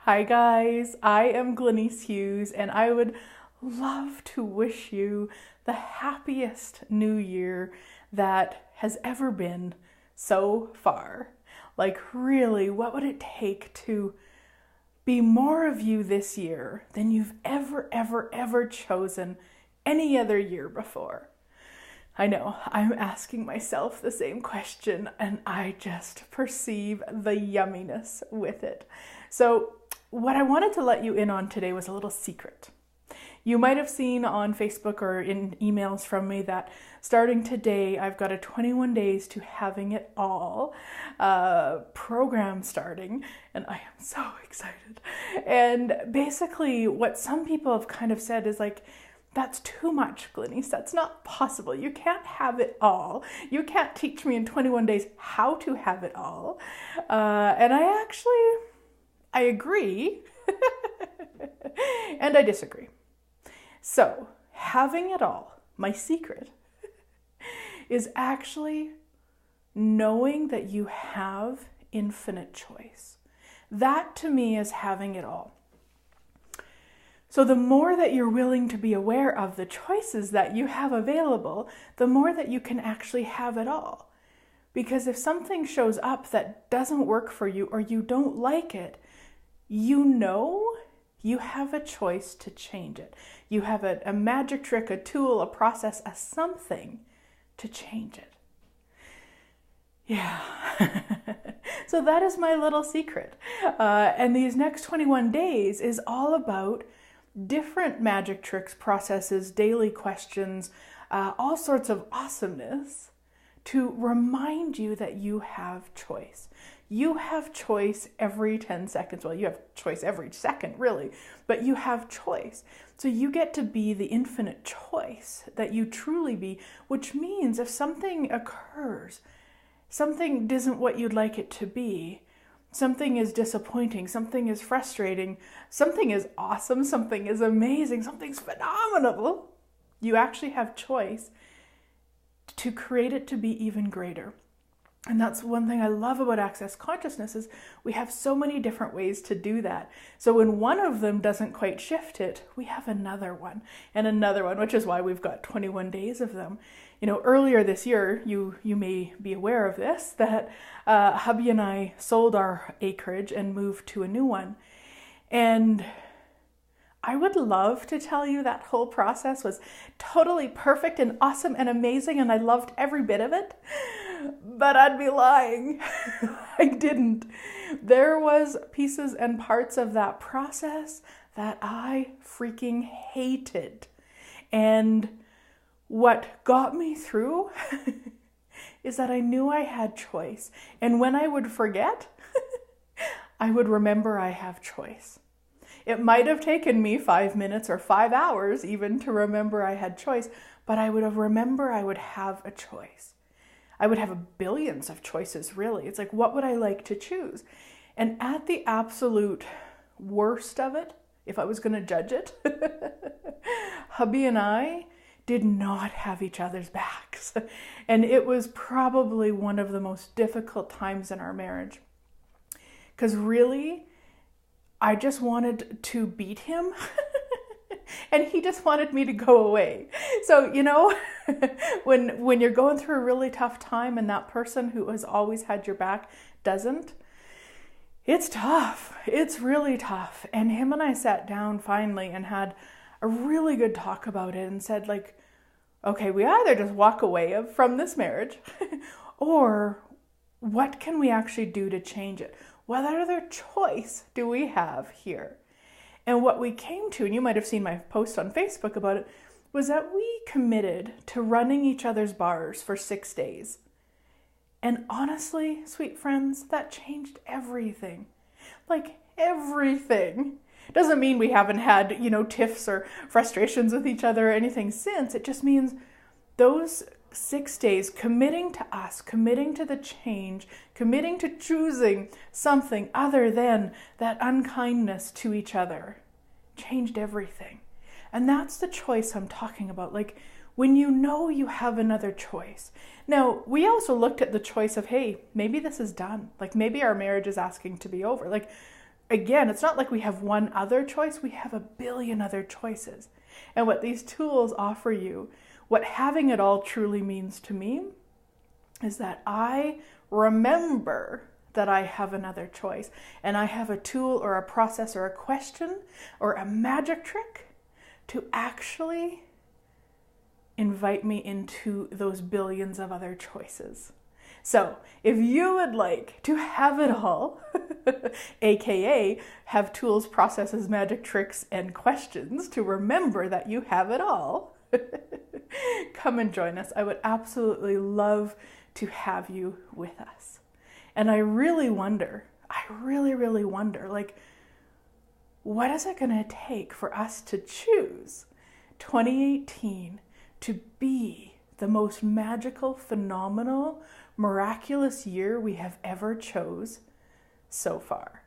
Hi guys, I am Glenise Hughes and I would love to wish you the happiest new year that has ever been so far. Like really, what would it take to be more of you this year than you've ever chosen any other year before? I know, I'm asking myself the same question and I just perceive the yumminess with it. So, what I wanted to let you in on today was a little secret. You might have seen on Facebook or in emails from me that starting today, I've got a 21 days to having it all program starting, and I am so excited. And basically, what some people have kind of said is like, that's too much, Glenise. That's not possible. You can't have it all. You can't teach me in 21 days how to have it all. And I agree and I disagree. So, having it all, my secret, is actually knowing that you have infinite choice. That to me is having it all. So the more that you're willing to be aware of the choices that you have available, the more that you can actually have it all. Because if something shows up that doesn't work for you or you don't like it, you know you have a choice to change it. You have a magic trick, a tool, a process, a something to change it. Yeah. So that is my little secret. And these next 21 days is all about different magic tricks, processes, daily questions, all sorts of awesomeness to remind you that you have choice. You have choice every 10 seconds. Well, you have choice every second, really, but you have choice. So you get to be the infinite choice that you truly be, which means if something occurs, something isn't what you'd like it to be, something is disappointing, something is frustrating, something is awesome, something is amazing, something's phenomenal, you actually have choice to create it to be even greater. And that's one thing I love about Access Consciousness is we have so many different ways to do that. So when one of them doesn't quite shift it, we have another one and another one, which is why we've got 21 days of them. You know, earlier this year, you may be aware of this, that hubby and I sold our acreage and moved to a new one. And I would love to tell you that whole process was totally perfect and awesome and amazing and I loved every bit of it, but I'd be lying. I didn't. There was pieces and parts of that process that I freaking hated. And what got me through is that I knew I had choice. And when I would forget, I would remember I have choice. It might have taken me 5 minutes or 5 hours even to remember I had choice, but I would have a choice. I would have billions of choices, really. It's like, what would I like to choose? And at the absolute worst of it, if I was going to judge it, hubby and I did not have each other's backs. And it was probably one of the most difficult times in our marriage. Because really, I just wanted to beat him and he just wanted me to go away. So, you know, when you're going through a really tough time and that person who has always had your back doesn't, it's tough. It's really tough. And him and I sat down finally and had a really good talk about it and said like, okay, we either just walk away from this marriage or what can we actually do to change it? What other choice do we have here? And what we came to, and you might have seen my post on Facebook about it, was that we committed to running each other's bars for 6 days. And honestly, sweet friends, that changed everything. Like everything. Doesn't mean we haven't had, tiffs or frustrations with each other or anything since. It just means those 6 days committing to us, committing to the change, committing to choosing something other than that unkindness to each other changed everything. And that's the choice I'm talking about. Like when you know you have another choice. Now, we also looked at the choice of, hey, maybe this is done. Like maybe our marriage is asking to be over. Like again, it's not like we have one other choice, we have a billion other choices. And what these tools offer you, what having it all truly means to me, is that I remember that I have another choice, and I have a tool or a process or a question or a magic trick to actually invite me into those billions of other choices. So if you would like to have it all, aka have tools, processes, magic tricks, and questions to remember that you have it all, come and join us. I would absolutely love to have you with us. And I really wonder, like, what is it going to take for us to choose 2018 to be the most magical, phenomenal, miraculous year we have ever chose so far?